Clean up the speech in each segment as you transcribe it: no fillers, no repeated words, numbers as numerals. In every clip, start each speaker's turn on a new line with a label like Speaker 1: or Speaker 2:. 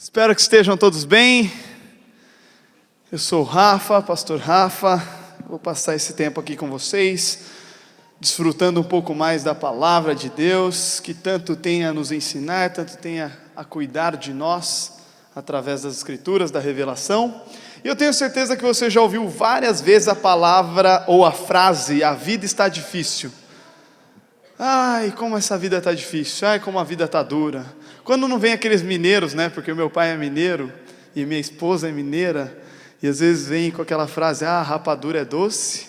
Speaker 1: Espero que estejam todos bem. Eu sou o Rafa, pastor Rafa. Vou passar esse tempo aqui com vocês, desfrutando um pouco mais da palavra de Deus, que tanto tem a nos ensinar, tanto tem a cuidar de nós, através das escrituras, da revelação. E eu tenho certeza que você já ouviu várias vezes a palavra ou a frase: a vida está difícil. Ai, como essa vida está difícil, ai, como a vida está dura. Quando não vem aqueles mineiros, né, porque o meu pai é mineiro e minha esposa é mineira, e às vezes vem com aquela frase: a rapadura é doce,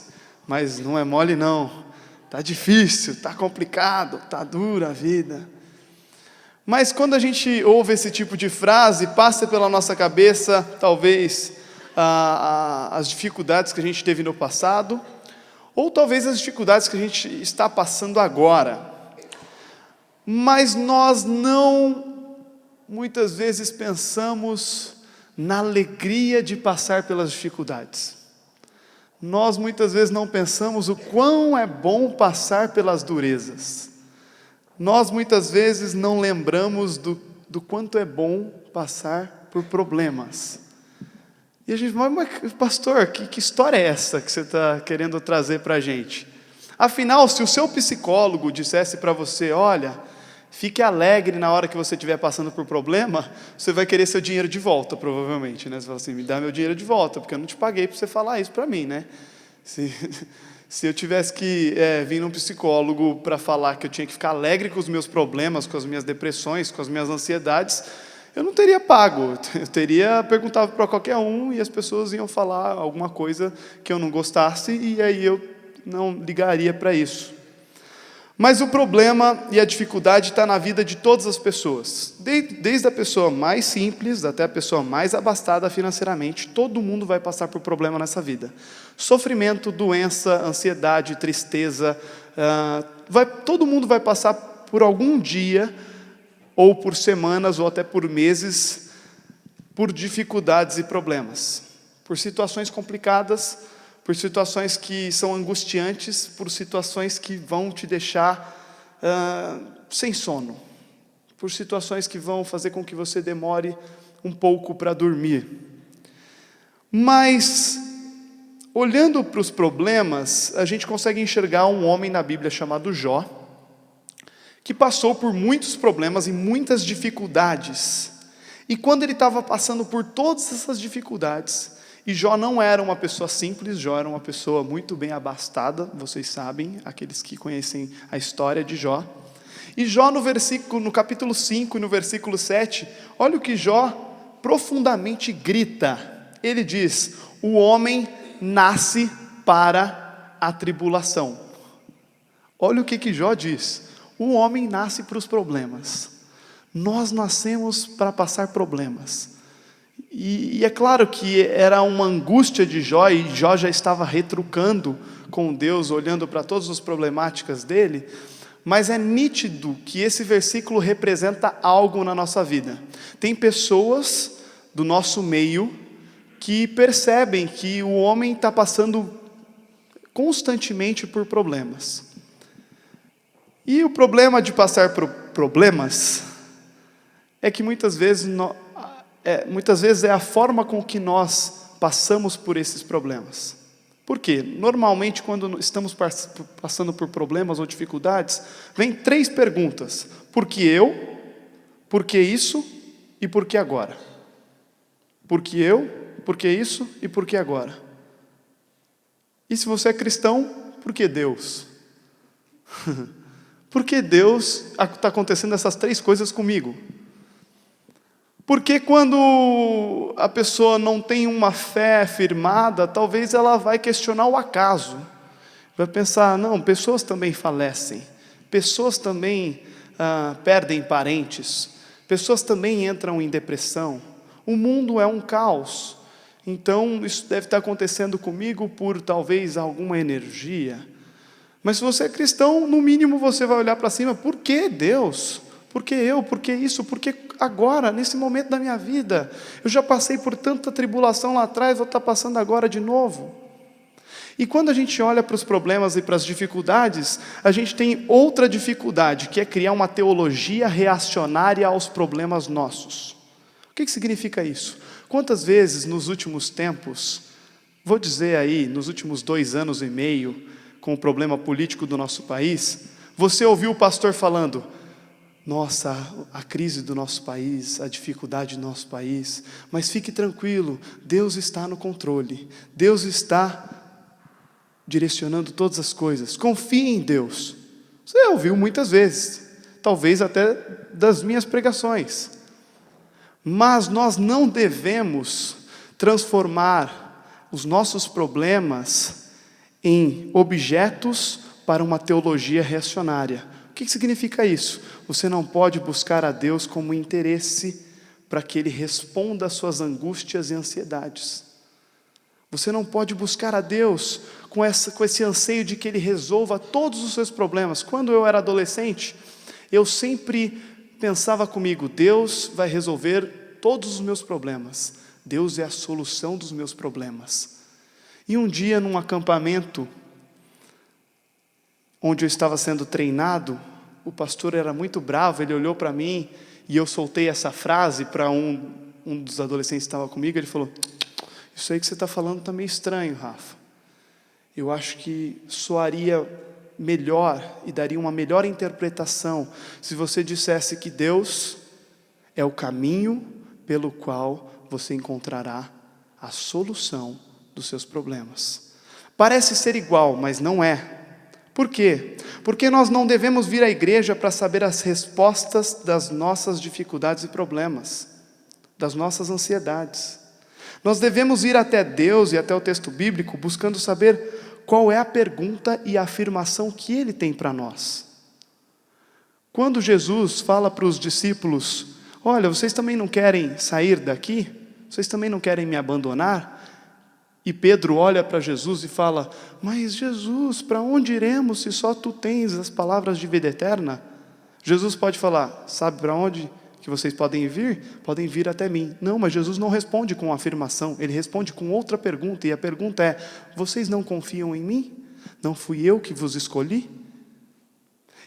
Speaker 1: mas não é mole não, está difícil, está complicado, está dura a vida. Mas quando a gente ouve esse tipo de frase, passa pela nossa cabeça, talvez, as dificuldades que a gente teve no passado, ou talvez as dificuldades que a gente está passando agora. Mas nós não, muitas vezes, pensamos na alegria de passar pelas dificuldades. Nós muitas vezes não pensamos o quão é bom passar pelas durezas. Nós muitas vezes não lembramos do quanto é bom passar por problemas. E a gente fala: mas pastor, que história é essa que você está querendo trazer para a gente? Afinal, se o seu psicólogo dissesse para você: olha, fique alegre na hora que você estiver passando por problema, você vai querer seu dinheiro de volta, provavelmente, né? Você fala assim: me dá meu dinheiro de volta, porque eu não te paguei para você falar isso para mim, né? Se eu tivesse que vir num psicólogo para falar que eu tinha que ficar alegre com os meus problemas, com as minhas depressões, com as minhas ansiedades, eu não teria pago. Eu teria perguntado para qualquer um e as pessoas iam falar alguma coisa que eu não gostasse, e aí eu não ligaria para isso. Mas o problema e a dificuldade está na vida de todas as pessoas. Desde a pessoa mais simples até a pessoa mais abastada financeiramente, todo mundo vai passar por problema nessa vida. Sofrimento, doença, ansiedade, tristeza, todo mundo vai passar por algum dia, ou por semanas, ou até por meses, por dificuldades e problemas, por situações complicadas, por situações que são angustiantes, por situações que vão te deixar sem sono, por situações que vão fazer com que você demore um pouco para dormir. Mas, olhando para os problemas, a gente consegue enxergar um homem na Bíblia chamado Jó, que passou por muitos problemas e muitas dificuldades. E quando ele estava passando por todas essas dificuldades, e Jó não era uma pessoa simples, Jó era uma pessoa muito bem abastada, vocês sabem, aqueles que conhecem a história de Jó. E Jó no capítulo 5 e no versículo 7, olha o que Jó profundamente grita. Ele diz: o homem nasce para a tribulação. Olha o que Jó diz: o homem nasce para os problemas. Nós nascemos para passar problemas. E é claro que era uma angústia de Jó, e Jó já estava retrucando com Deus, olhando para todas as problemáticas dele, mas é nítido que esse versículo representa algo na nossa vida. Tem pessoas do nosso meio que percebem que o homem está passando constantemente por problemas. E o problema de passar por problemas é que muitas vezes é a forma com que nós passamos por esses problemas. Por quê? Normalmente, quando estamos passando por problemas ou dificuldades, vem 3 perguntas: por que eu? Por que isso? E por que agora? Por que eu? Por que isso? E por que agora? E se você é cristão, por que Deus? Por que Deus está acontecendo essas 3 coisas comigo? Porque quando a pessoa não tem uma fé firmada, talvez ela vai questionar o acaso. Vai pensar: não, pessoas também falecem, pessoas também perdem parentes, pessoas também entram em depressão, o mundo é um caos, então isso deve estar acontecendo comigo por talvez alguma energia. Mas se você é cristão, no mínimo você vai olhar para cima: por que Deus? Por que eu? Por que isso? Por que agora, nesse momento da minha vida? Eu já passei por tanta tribulação lá atrás, vou estar passando agora de novo. E quando a gente olha para os problemas e para as dificuldades, a gente tem outra dificuldade, que é criar uma teologia reacionária aos problemas nossos. O que significa isso? Quantas vezes nos últimos tempos, vou dizer aí, nos últimos 2 anos e meio, com o problema político do nosso país, você ouviu o pastor falando: nossa, a crise do nosso país, a dificuldade do nosso país, mas fique tranquilo, Deus está no controle, Deus está direcionando todas as coisas, confie em Deus. Você ouviu muitas vezes, talvez até das minhas pregações, mas nós não devemos transformar os nossos problemas em objetos para uma teologia reacionária. O que significa isso? Você não pode buscar a Deus como interesse para que Ele responda às suas angústias e ansiedades. Você não pode buscar a Deus com esse anseio de que Ele resolva todos os seus problemas. Quando eu era adolescente, eu sempre pensava comigo: Deus vai resolver todos os meus problemas. Deus é a solução dos meus problemas. E um dia, num acampamento, onde eu estava sendo treinado, o pastor era muito bravo, ele olhou para mim e eu soltei essa frase para um dos adolescentes que estava comigo. Ele falou: isso aí que você está falando está meio estranho, Rafa. Eu acho que soaria melhor e daria uma melhor interpretação se você dissesse que Deus é o caminho pelo qual você encontrará a solução dos seus problemas. Parece ser igual, mas não é. Por quê? Porque nós não devemos vir à igreja para saber as respostas das nossas dificuldades e problemas, das nossas ansiedades. Nós devemos ir até Deus e até o texto bíblico buscando saber qual é a pergunta e a afirmação que Ele tem para nós. Quando Jesus fala para os discípulos: olha, vocês também não querem sair daqui? Vocês também não querem me abandonar? E Pedro olha para Jesus e fala: mas Jesus, para onde iremos se só Tu tens as palavras de vida eterna? Jesus pode falar: sabe para onde que vocês podem vir? Podem vir até mim. Não, mas Jesus não responde com afirmação, Ele responde com outra pergunta, e a pergunta é: vocês não confiam em mim? Não fui eu que vos escolhi?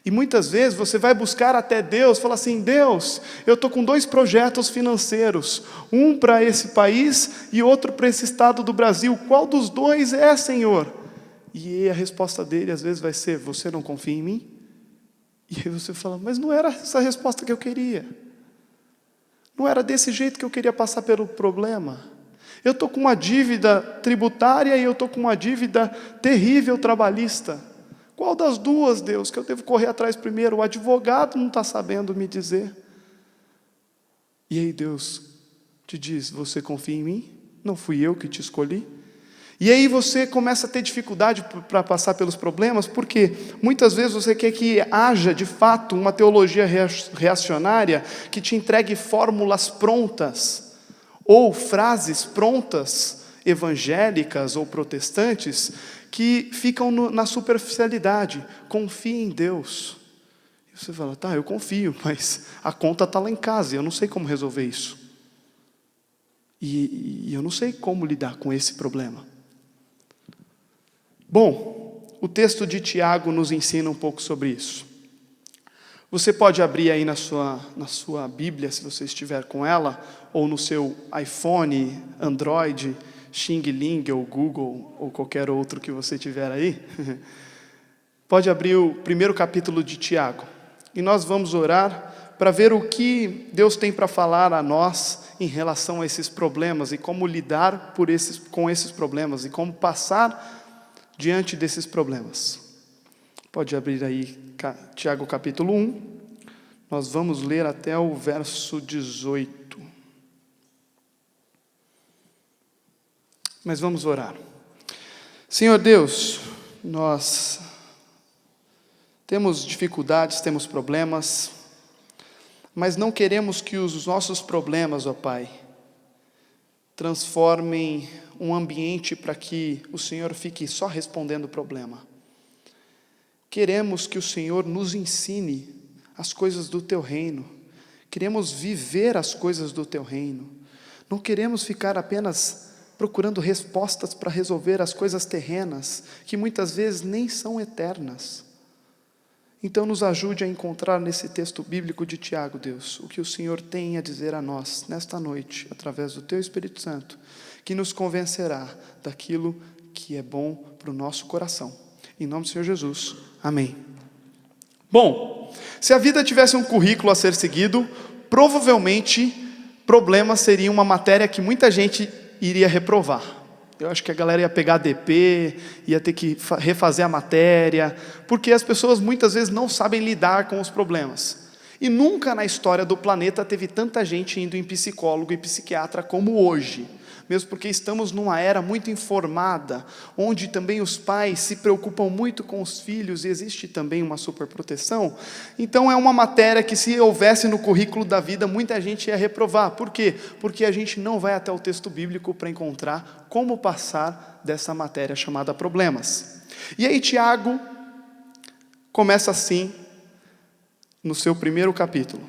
Speaker 1: E muitas vezes você vai buscar até Deus, fala assim: Deus, eu estou com 2 projetos financeiros, um para esse país e outro para esse estado do Brasil, qual dos 2 é, Senhor? E a resposta dele às vezes vai ser: você não confia em mim? E aí você fala: mas não era essa a resposta que eu queria, não era desse jeito que eu queria passar pelo problema. Eu estou com uma dívida tributária e eu estou com uma dívida terrível trabalhista. Qual das 2, Deus, que eu devo correr atrás primeiro? O advogado não está sabendo me dizer. E aí Deus te diz: você confia em mim? Não fui eu que te escolhi? E aí você começa a ter dificuldade para passar pelos problemas, porque muitas vezes você quer que haja de fato uma teologia reacionária que te entregue fórmulas prontas, ou frases prontas, evangélicas ou protestantes, que ficam na superficialidade. Confie em Deus. E você fala: tá, eu confio, mas a conta está lá em casa e eu não sei como resolver isso. E eu não sei como lidar com esse problema. Bom, o texto de Tiago nos ensina um pouco sobre isso. Você pode abrir aí na sua Bíblia, se você estiver com ela, ou no seu iPhone, Android, Xing Ling ou Google, ou qualquer outro que você tiver aí. Pode abrir o 1º capítulo de Tiago. E nós vamos orar para ver o que Deus tem para falar a nós em relação a esses problemas, e como lidar com esses problemas, e como passar diante desses problemas. Pode abrir aí Tiago capítulo 1, nós vamos ler até o verso 18. Mas vamos orar. Senhor Deus, nós temos dificuldades, temos problemas, mas não queremos que os nossos problemas, ó Pai, transformem um ambiente para que o Senhor fique só respondendo o problema. Queremos que o Senhor nos ensine as coisas do Teu reino, queremos viver as coisas do Teu reino, não queremos ficar apenas procurando respostas para resolver as coisas terrenas, que muitas vezes nem são eternas. Então nos ajude a encontrar nesse texto bíblico de Tiago, Deus, o que o Senhor tem a dizer a nós nesta noite, através do Teu Espírito Santo, que nos convencerá daquilo que é bom para o nosso coração. Em nome do Senhor Jesus, amém. Bom, se a vida tivesse um currículo a ser seguido, provavelmente problema seria uma matéria que muita gente iria reprovar. Eu acho que a galera ia pegar DP, ia ter que refazer a matéria, porque as pessoas muitas vezes não sabem lidar com os problemas. E nunca na história do planeta teve tanta gente indo em psicólogo e psiquiatra como hoje. Mesmo porque estamos numa era muito informada, onde também os pais se preocupam muito com os filhos e existe também uma superproteção. Então é uma matéria que, se houvesse no currículo da vida, muita gente ia reprovar. Por quê? Porque a gente não vai até o texto bíblico para encontrar como passar dessa matéria chamada problemas. E aí Tiago começa assim, no seu primeiro capítulo.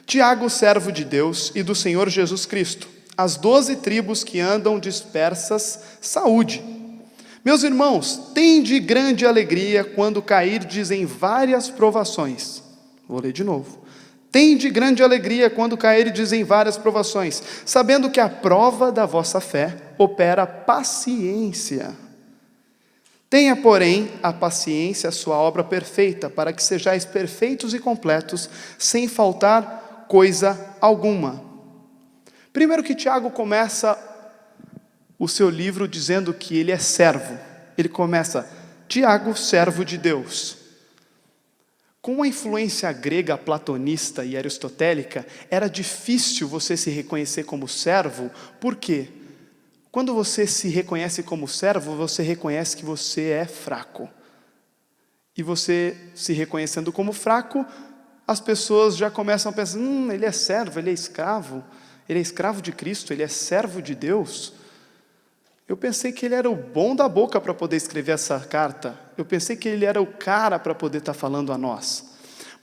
Speaker 1: Tiago, servo de Deus e do Senhor Jesus Cristo, as 12 tribos que andam dispersas, saúde. Meus irmãos, tende grande alegria quando cairdes em várias provações. Vou ler de novo. Tende grande alegria quando cairdes em várias provações, sabendo que a prova da vossa fé opera paciência. Tenha, porém, a paciência a sua obra perfeita, para que sejais perfeitos e completos, sem faltar coisa alguma. Primeiro que Tiago começa o seu livro dizendo que ele é servo. Ele começa, Tiago, servo de Deus. Com a influência grega, platonista e aristotélica, era difícil você se reconhecer como servo. Por quê? Quando você se reconhece como servo, você reconhece que você é fraco. E você se reconhecendo como fraco, as pessoas já começam a pensar, ele é servo, ele é escravo de Cristo, ele é servo de Deus. Eu pensei que ele era o bom da boca para poder escrever essa carta. Eu pensei que ele era o cara para poder estar falando a nós.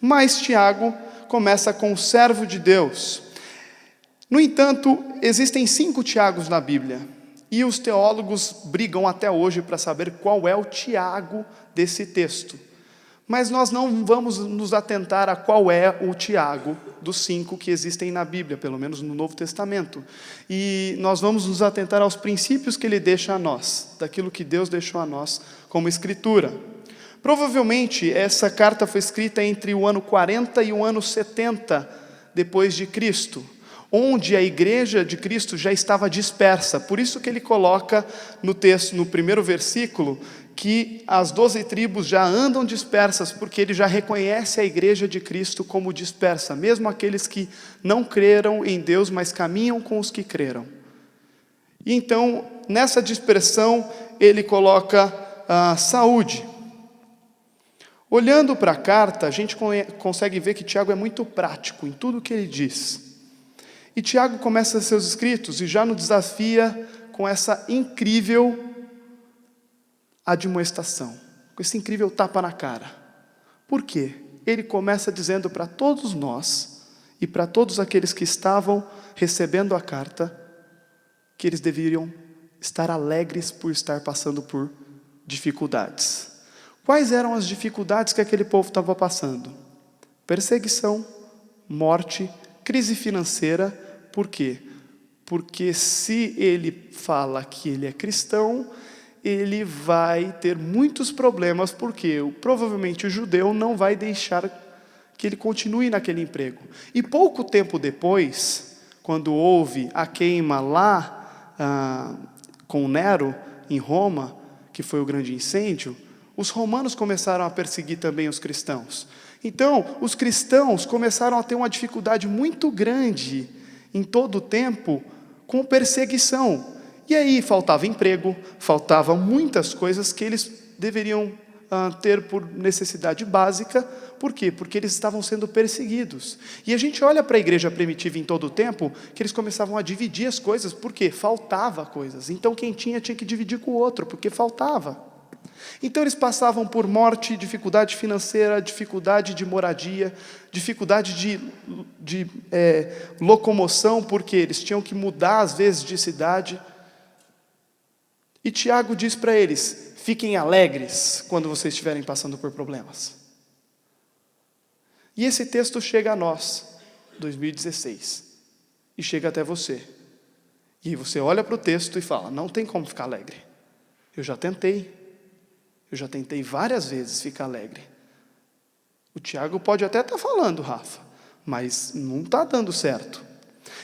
Speaker 1: Mas Tiago começa com o servo de Deus. No entanto, existem 5 Tiagos na Bíblia. E os teólogos brigam até hoje para saber qual é o Tiago desse texto. Mas nós não vamos nos atentar a qual é o Tiago dos 5 que existem na Bíblia, pelo menos no Novo Testamento. E nós vamos nos atentar aos princípios que ele deixa a nós, daquilo que Deus deixou a nós como Escritura. Provavelmente essa carta foi escrita entre o ano 40 e o ano 70 depois de Cristo, onde a igreja de Cristo já estava dispersa. Por isso que ele coloca no texto, no primeiro versículo, que as 12 tribos já andam dispersas, porque ele já reconhece a igreja de Cristo como dispersa, mesmo aqueles que não creram em Deus, mas caminham com os que creram. E então, nessa dispersão, ele coloca a saúde. Olhando para a carta, a gente consegue ver que Tiago é muito prático em tudo o que ele diz. E Tiago começa seus escritos e já nos desafia com essa incrível admoestação, com esse incrível tapa na cara. Por quê? Ele começa dizendo para todos nós e para todos aqueles que estavam recebendo a carta que eles deveriam estar alegres por estar passando por dificuldades. Quais eram as dificuldades que aquele povo estava passando? Perseguição, morte, crise financeira. Por quê? Porque se ele fala que ele é cristão, ele vai ter muitos problemas, porque provavelmente o judeu não vai deixar que ele continue naquele emprego. E pouco tempo depois, quando houve a queima lá com Nero, em Roma, que foi o grande incêndio, os romanos começaram a perseguir também os cristãos. Então, os cristãos começaram a ter uma dificuldade muito grande em todo o tempo com perseguição. E aí faltava emprego, faltavam muitas coisas que eles deveriam ter por necessidade básica. Por quê? Porque eles estavam sendo perseguidos. E a gente olha para a igreja primitiva em todo o tempo, que eles começavam a dividir as coisas, porque faltava coisas. Então quem tinha que dividir com o outro, porque faltava. Então eles passavam por morte, dificuldade financeira, dificuldade de moradia, dificuldade de locomoção, porque eles tinham que mudar às vezes de cidade. E Tiago diz para eles, fiquem alegres quando vocês estiverem passando por problemas. E esse texto chega a nós, 2016, e chega até você. E você olha para o texto e fala, não tem como ficar alegre. Eu já tentei várias vezes ficar alegre. O Tiago pode até estar falando, Rafa, mas não está dando certo.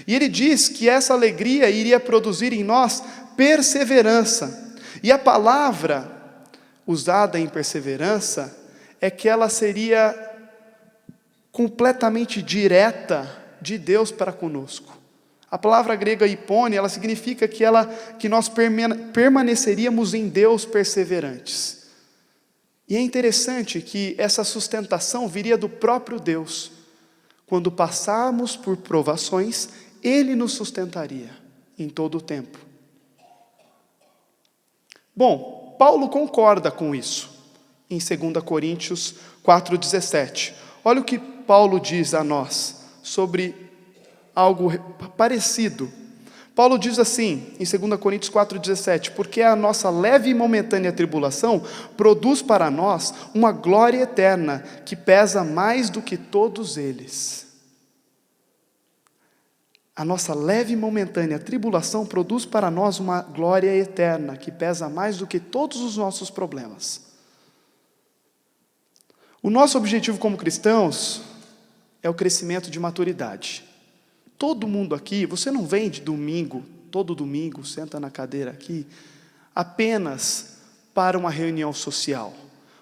Speaker 1: E ele diz que essa alegria iria produzir em nós perseverança. E a palavra usada em perseverança é que ela seria completamente direta de Deus para conosco. A palavra grega hipone, ela significa que nós permaneceríamos em Deus perseverantes. E é interessante que essa sustentação viria do próprio Deus. Quando passarmos por provações, Ele nos sustentaria em todo o tempo. Bom, Paulo concorda com isso, em 2 Coríntios 4,17. Olha o que Paulo diz a nós sobre algo parecido. Paulo diz assim, em 2 Coríntios 4,17, porque a nossa leve e momentânea tribulação produz para nós uma glória eterna, que pesa mais do que todos eles. A nossa leve e momentânea tribulação produz para nós uma glória eterna, que pesa mais do que todos os nossos problemas. O nosso objetivo como cristãos é o crescimento de maturidade. Todo mundo aqui, você não vem de domingo, todo domingo, senta na cadeira aqui, apenas para uma reunião social.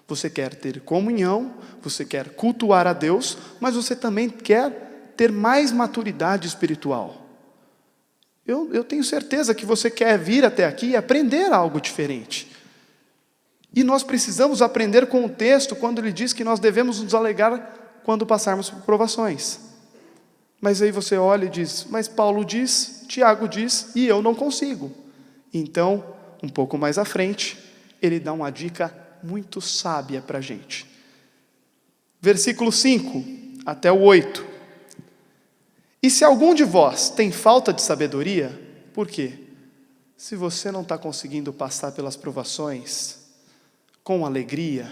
Speaker 1: Você quer ter comunhão, você quer cultuar a Deus, mas você também quer ter mais maturidade espiritual. Eu tenho certeza que você quer vir até aqui e aprender algo diferente. E nós precisamos aprender com o texto, quando ele diz que nós devemos nos alegrar quando passarmos por provações. Mas aí você olha e diz, mas Paulo diz, Tiago diz, e eu não consigo. Então, um pouco mais à frente, ele dá uma dica muito sábia para a gente. Versículo 5 até o 8. E se algum de vós tem falta de sabedoria, por quê? Se você não está conseguindo passar pelas provações com alegria,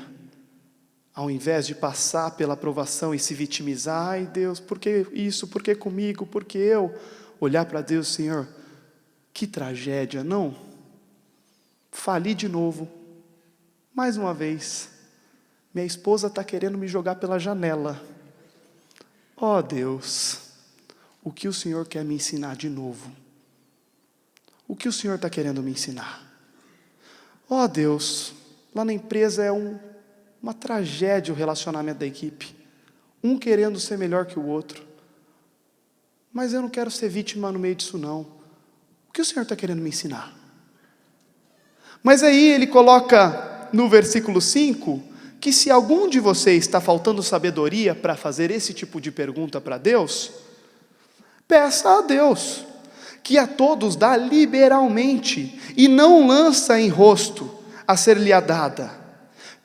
Speaker 1: ao invés de passar pela provação e se vitimizar, ai Deus, por que isso, por que comigo, por que eu? Olhar para Deus, Senhor, que tragédia, não? Fali de novo, mais uma vez, minha esposa está querendo me jogar pela janela. Ó Deus, o que o Senhor quer me ensinar de novo? O que o Senhor está querendo me ensinar? Ó Deus, lá na empresa é uma tragédia o relacionamento da equipe. Um querendo ser melhor que o outro. Mas eu não quero ser vítima no meio disso não. O que o Senhor está querendo me ensinar? Mas aí ele coloca no versículo 5, que se algum de vocês está faltando sabedoria para fazer esse tipo de pergunta para Deus, peça a Deus, que a todos dá liberalmente, e não lança em rosto a ser-lhe dada.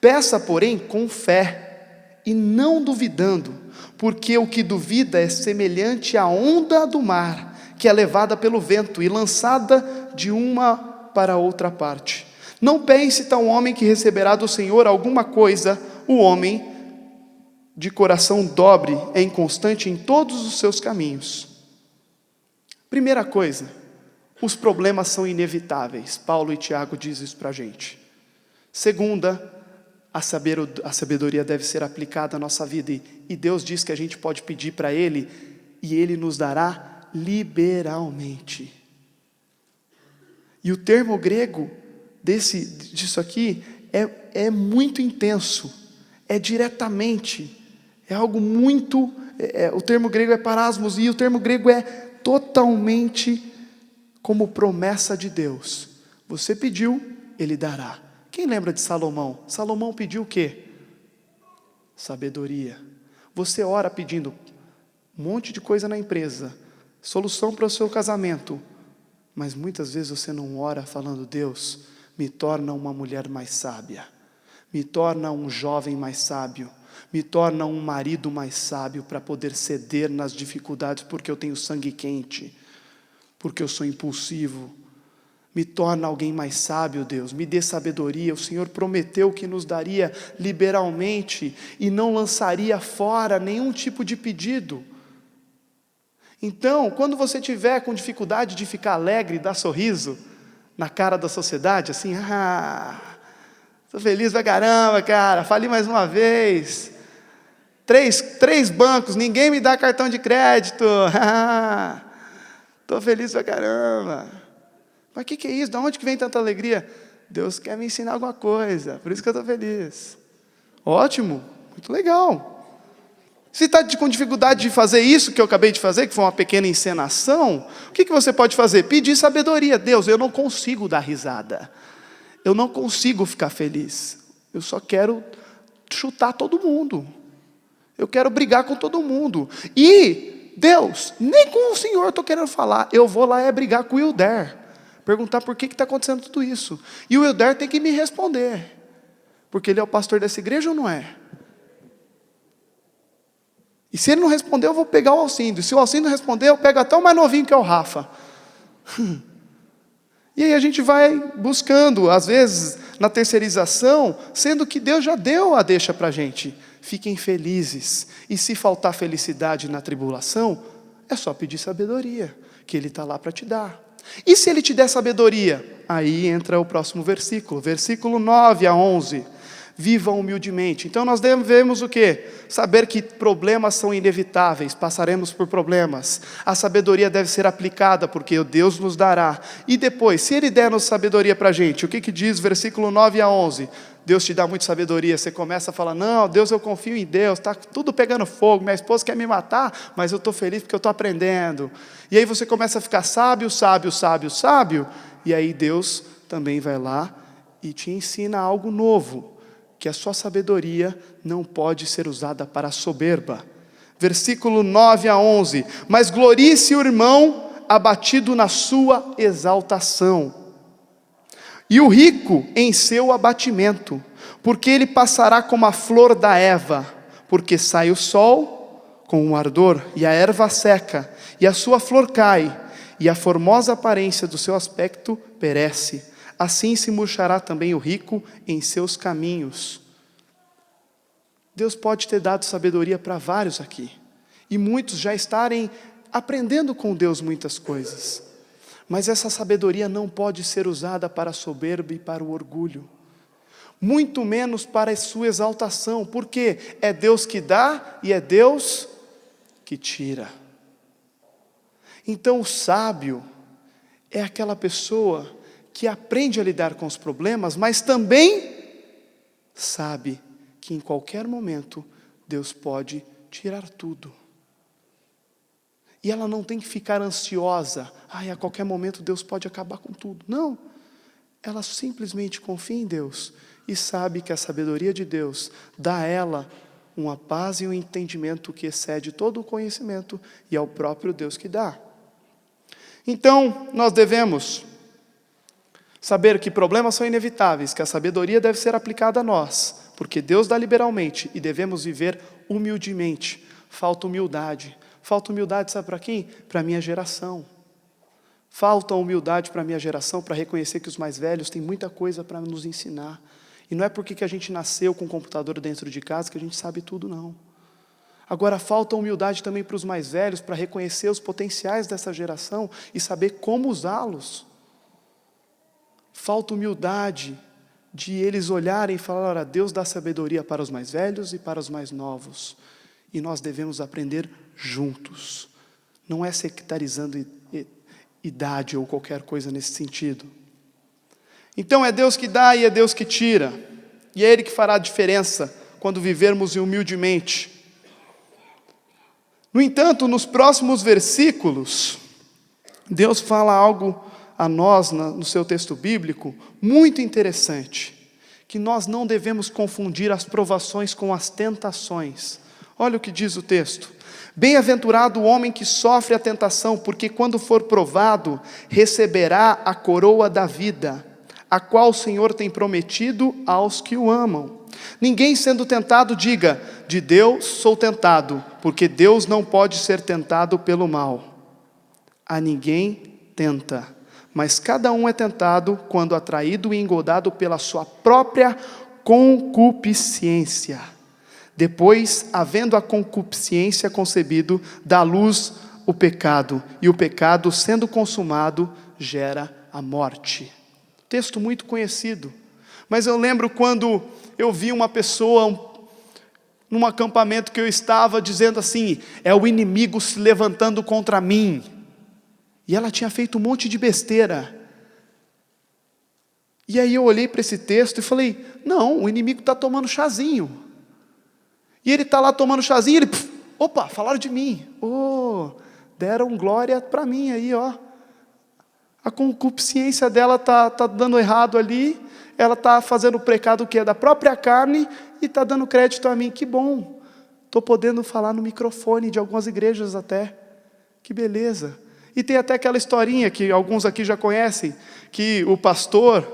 Speaker 1: Peça, porém, com fé, e não duvidando, porque o que duvida é semelhante à onda do mar, que é levada pelo vento e lançada de uma para outra parte. Não pense tal homem que receberá do Senhor alguma coisa. O homem de coração dobre é inconstante em todos os seus caminhos. Primeira coisa, os problemas são inevitáveis. Paulo e Tiago dizem isso para a gente. Segunda, a sabedoria deve ser aplicada à nossa vida, e Deus diz que a gente pode pedir para Ele, e Ele nos dará liberalmente. E o termo grego disso aqui é muito intenso, é diretamente, é algo muito, o termo grego é parasmos, e o termo grego é totalmente como promessa de Deus. Você pediu, Ele dará. Quem lembra de Salomão? Salomão pediu o quê? Sabedoria. Você ora pedindo um monte de coisa na empresa, solução para o seu casamento, mas muitas vezes você não ora falando, Deus, me torna uma mulher mais sábia, me torna um jovem mais sábio, me torna um marido mais sábio para poder ceder nas dificuldades, porque eu tenho sangue quente, porque eu sou impulsivo. Me torna alguém mais sábio, Deus, me dê sabedoria. O Senhor prometeu que nos daria liberalmente e não lançaria fora nenhum tipo de pedido. Então, quando você tiver com dificuldade de ficar alegre e dar sorriso na cara da sociedade, assim, estou feliz pra caramba, cara, falei mais uma vez, três bancos, ninguém me dá cartão de crédito, estou feliz pra caramba. Mas o que é isso? De onde que vem tanta alegria? Deus quer me ensinar alguma coisa, por isso que eu estou feliz. Ótimo, muito legal. Se está com dificuldade de fazer isso que eu acabei de fazer, que foi uma pequena encenação, o que você pode fazer? Pedir sabedoria. Deus, eu não consigo dar risada, eu não consigo ficar feliz, eu só quero chutar todo mundo, eu quero brigar com todo mundo. E, Deus, nem com o Senhor estou querendo falar, eu vou lá brigar com o Wilder, perguntar por que está acontecendo tudo isso. E o Wilder tem que me responder, porque ele é o pastor dessa igreja ou não é? E se ele não responder, eu vou pegar o Alcindo. E se o Alcindo não responder, eu pego até o mais novinho, que é o Rafa. E aí a gente vai buscando, às vezes, na terceirização, sendo que Deus já deu a deixa para a gente. Fiquem felizes. E se faltar felicidade na tribulação, é só pedir sabedoria, que Ele está lá para te dar. E se Ele te der sabedoria? Aí entra o próximo versículo, versículo 9 a 11. Vivam humildemente. Então nós devemos o quê? Saber que problemas são inevitáveis, passaremos por problemas. A sabedoria deve ser aplicada, porque Deus nos dará. E depois, se Ele der-nos sabedoria para a gente, o que diz versículo 9 a 11? Deus te dá muita sabedoria, você começa a falar, não, Deus, eu confio em Deus, está tudo pegando fogo, minha esposa quer me matar, mas eu estou feliz porque eu estou aprendendo. E aí você começa a ficar sábio, sábio, sábio, sábio, e aí Deus também vai lá e te ensina algo novo, que a sua sabedoria não pode ser usada para a soberba. Versículo 9 a 11. Mas glorie-se o irmão abatido na sua exaltação, e o rico em seu abatimento, porque ele passará como a flor da erva, porque sai o sol com um ardor, e a erva seca, e a sua flor cai, e a formosa aparência do seu aspecto perece. Assim se murchará também o rico em seus caminhos. Deus pode ter dado sabedoria para vários aqui, e muitos já estarem aprendendo com Deus muitas coisas, mas essa sabedoria não pode ser usada para a soberba e para o orgulho, muito menos para a sua exaltação, porque é Deus que dá e é Deus que tira. Então o sábio é aquela pessoa que aprende a lidar com os problemas, mas também sabe que em qualquer momento Deus pode tirar tudo. E ela não tem que ficar ansiosa, a qualquer momento Deus pode acabar com tudo. Não, ela simplesmente confia em Deus e sabe que a sabedoria de Deus dá a ela uma paz e um entendimento que excede todo o conhecimento, e é o próprio Deus que dá. Então, nós devemos saber que problemas são inevitáveis, que a sabedoria deve ser aplicada a nós, porque Deus dá liberalmente e devemos viver humildemente. Falta humildade. Falta humildade, sabe para quem? Para a minha geração. Falta humildade para a minha geração, para reconhecer que os mais velhos têm muita coisa para nos ensinar. E não é porque a gente nasceu com um computador dentro de casa que a gente sabe tudo, não. Agora falta humildade também para os mais velhos, para reconhecer os potenciais dessa geração e saber como usá-los. Falta humildade de eles olharem e falar, olha, Deus dá sabedoria para os mais velhos e para os mais novos. E nós devemos aprender juntos. Não é sectarizando idade ou qualquer coisa nesse sentido. Então é Deus que dá e é Deus que tira. E é Ele que fará a diferença quando vivermos humildemente. No entanto, nos próximos versículos, Deus fala algo a nós, no seu texto bíblico, muito interessante, que nós não devemos confundir as provações com as tentações. Olha o que diz o texto: bem-aventurado o homem que sofre a tentação, porque quando for provado, receberá a coroa da vida, a qual o Senhor tem prometido aos que o amam. Ninguém sendo tentado diga, de Deus sou tentado, porque Deus não pode ser tentado pelo mal. A ninguém tenta, mas cada um é tentado quando atraído e engodado pela sua própria concupiscência. Depois, havendo a concupiscência concebido, dá à luz o pecado, e o pecado, sendo consumado, gera a morte. Texto muito conhecido, mas eu lembro quando eu vi uma pessoa num acampamento que eu estava, dizendo assim: é o inimigo se levantando contra mim. E ela tinha feito um monte de besteira. E aí eu olhei para esse texto e falei: não, o inimigo está tomando chazinho. E ele está lá tomando chazinho, ele, opa, falaram de mim. Oh, deram glória para mim aí, ó. A concupiscência dela está dando errado ali. Ela está fazendo o pecado que é da própria carne e está dando crédito a mim. Que bom, estou podendo falar no microfone de algumas igrejas até, que beleza. E tem até aquela historinha que alguns aqui já conhecem, que o pastor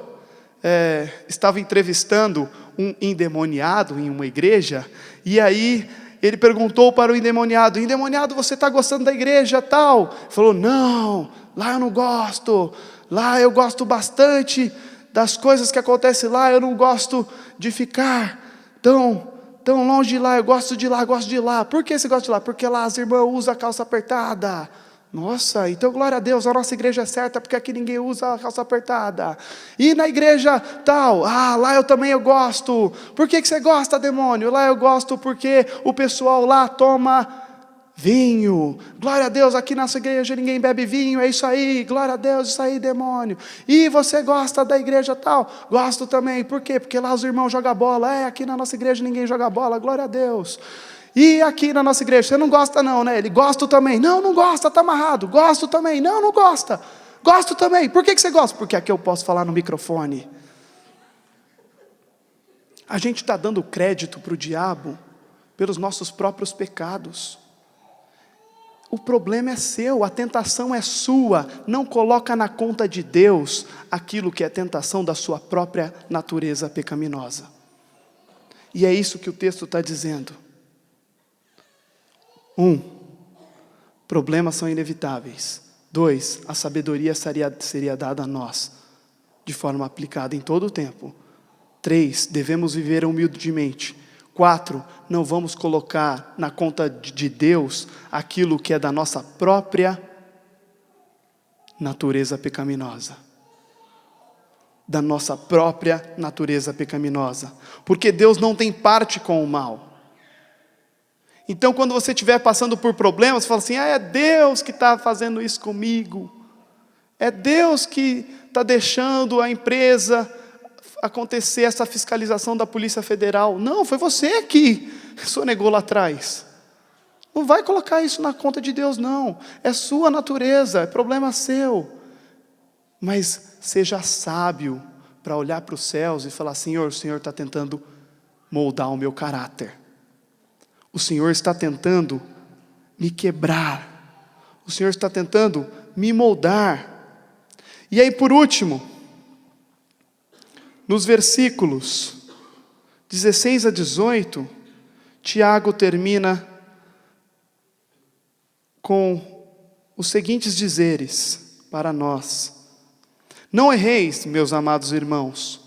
Speaker 1: estava entrevistando um endemoniado em uma igreja, e aí ele perguntou para o endemoniado: endemoniado, você está gostando da igreja tal? Ele falou: não, lá eu não gosto, lá eu gosto bastante das coisas que acontecem lá, eu não gosto de ficar tão longe de lá, eu gosto de lá, gosto de lá. Por que você gosta de lá? Porque lá as irmãs usam a calça apertada. Nossa, então glória a Deus, a nossa igreja é certa, porque aqui ninguém usa a calça apertada. E na igreja tal, lá eu gosto. Por que você gosta, demônio? Lá eu gosto porque o pessoal lá toma vinho. Glória a Deus, aqui na nossa igreja ninguém bebe vinho, é isso aí, glória a Deus, isso aí, demônio. E você gosta da igreja tal? Gosto também. Por quê? Porque lá os irmãos jogam bola. Aqui na nossa igreja ninguém joga bola, glória a Deus. E aqui na nossa igreja, você não gosta não, né? Ele: gosta também. Não, não gosta, está amarrado. Gosto também. Não, não gosta. Gosto também. Por que você gosta? Porque aqui eu posso falar no microfone. A gente está dando crédito para o diabo pelos nossos próprios pecados. O problema é seu, a tentação é sua. Não coloca na conta de Deus aquilo que é tentação da sua própria natureza pecaminosa. E é isso que o texto está dizendo. Problemas são inevitáveis. 2, a sabedoria seria dada a nós, de forma aplicada em todo o tempo. 3, devemos viver humildemente. 4, não vamos colocar na conta de Deus aquilo que é da nossa própria natureza pecaminosa. Da nossa própria natureza pecaminosa. Porque Deus não tem parte com o mal. Então, quando você estiver passando por problemas, você fala assim: é Deus que está fazendo isso comigo. É Deus que está deixando a empresa acontecer essa fiscalização da Polícia Federal. Não, foi você que sonegou lá atrás. Não vai colocar isso na conta de Deus, não. É sua natureza, é problema seu. Mas seja sábio para olhar para os céus e falar: Senhor, o Senhor está tentando moldar o meu caráter. O Senhor está tentando me quebrar. O Senhor está tentando me moldar. E aí, por último, nos versículos 16 a 18, Tiago termina com os seguintes dizeres para nós: não erreis, meus amados irmãos,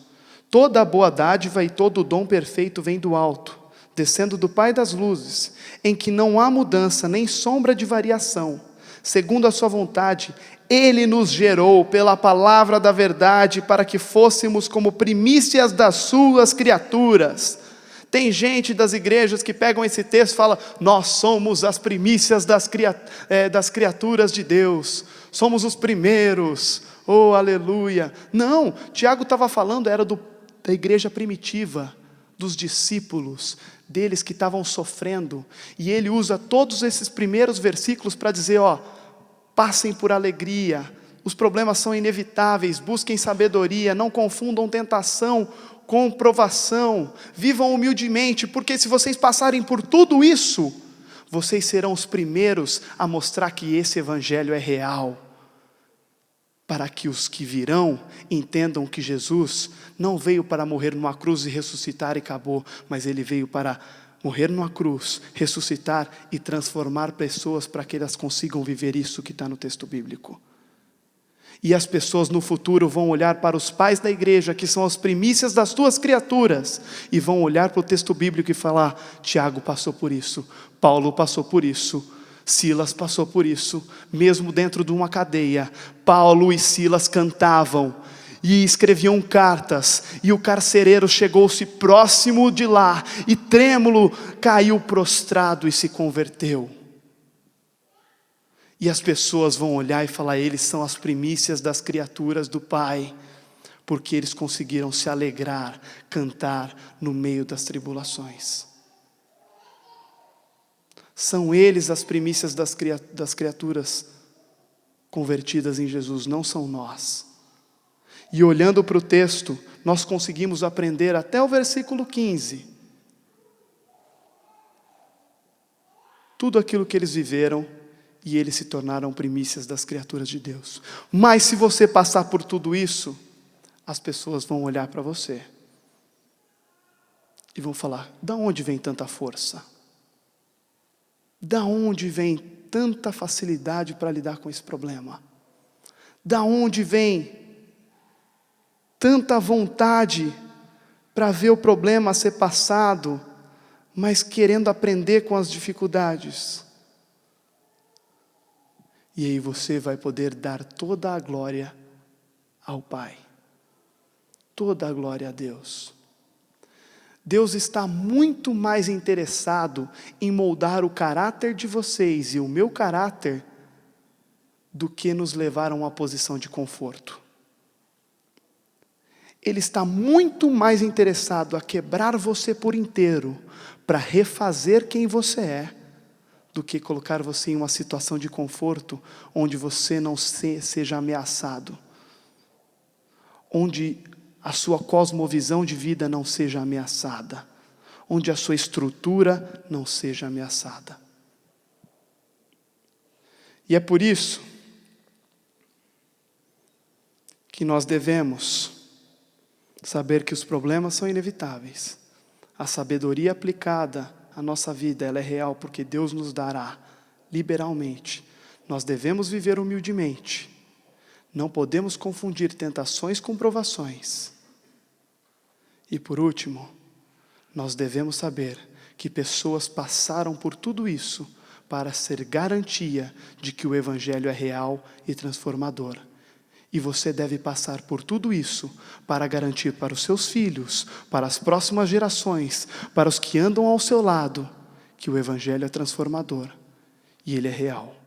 Speaker 1: toda a boa dádiva e todo o dom perfeito vem do alto, descendo do Pai das luzes, em que não há mudança nem sombra de variação. Segundo a sua vontade, Ele nos gerou pela palavra da verdade, para que fôssemos como primícias das suas criaturas. Tem gente das igrejas que pegam esse texto e fala: nós somos as primícias das criaturas de Deus, somos os primeiros, oh aleluia. Não, Tiago estava falando, era da igreja primitiva, dos discípulos, deles que estavam sofrendo, e ele usa todos esses primeiros versículos para dizer: passem por alegria, os problemas são inevitáveis, busquem sabedoria, não confundam tentação com provação, vivam humildemente, porque se vocês passarem por tudo isso, vocês serão os primeiros a mostrar que esse evangelho é real, para que os que virão entendam que Jesus não veio para morrer numa cruz e ressuscitar e acabou, mas Ele veio para morrer numa cruz, ressuscitar e transformar pessoas para que elas consigam viver isso que está no texto bíblico. E as pessoas no futuro vão olhar para os pais da igreja, que são as primícias das tuas criaturas, e vão olhar para o texto bíblico e falar: Tiago passou por isso, Paulo passou por isso, Silas passou por isso. Mesmo dentro de uma cadeia, Paulo e Silas cantavam e escreviam cartas, e o carcereiro chegou-se próximo de lá, e trêmulo caiu prostrado e se converteu. E as pessoas vão olhar e falar: eles são as primícias das criaturas do Pai, porque eles conseguiram se alegrar, cantar no meio das tribulações. São eles as primícias das criaturas convertidas em Jesus, não são nós. E olhando para o texto, nós conseguimos aprender até o versículo 15. Tudo aquilo que eles viveram, e eles se tornaram primícias das criaturas de Deus. Mas se você passar por tudo isso, as pessoas vão olhar para você e vão falar: da onde vem tanta força? Da onde vem tanta facilidade para lidar com esse problema? Da onde vem tanta vontade para ver o problema ser passado, mas querendo aprender com as dificuldades? E aí você vai poder dar toda a glória ao Pai, toda a glória a Deus. Deus está muito mais interessado em moldar o caráter de vocês e o meu caráter do que nos levar a uma posição de conforto. Ele está muito mais interessado a quebrar você por inteiro para refazer quem você é, do que colocar você em uma situação de conforto onde você não seja ameaçado, onde a sua cosmovisão de vida não seja ameaçada, onde a sua estrutura não seja ameaçada. E é por isso que nós devemos saber que os problemas são inevitáveis. A sabedoria aplicada à nossa vida, ela é real, porque Deus nos dará liberalmente. Nós devemos viver humildemente. Não podemos confundir tentações com provações. E por último, nós devemos saber que pessoas passaram por tudo isso para ser garantia de que o Evangelho é real e transformador. E você deve passar por tudo isso para garantir para os seus filhos, para as próximas gerações, para os que andam ao seu lado, que o Evangelho é transformador e ele é real.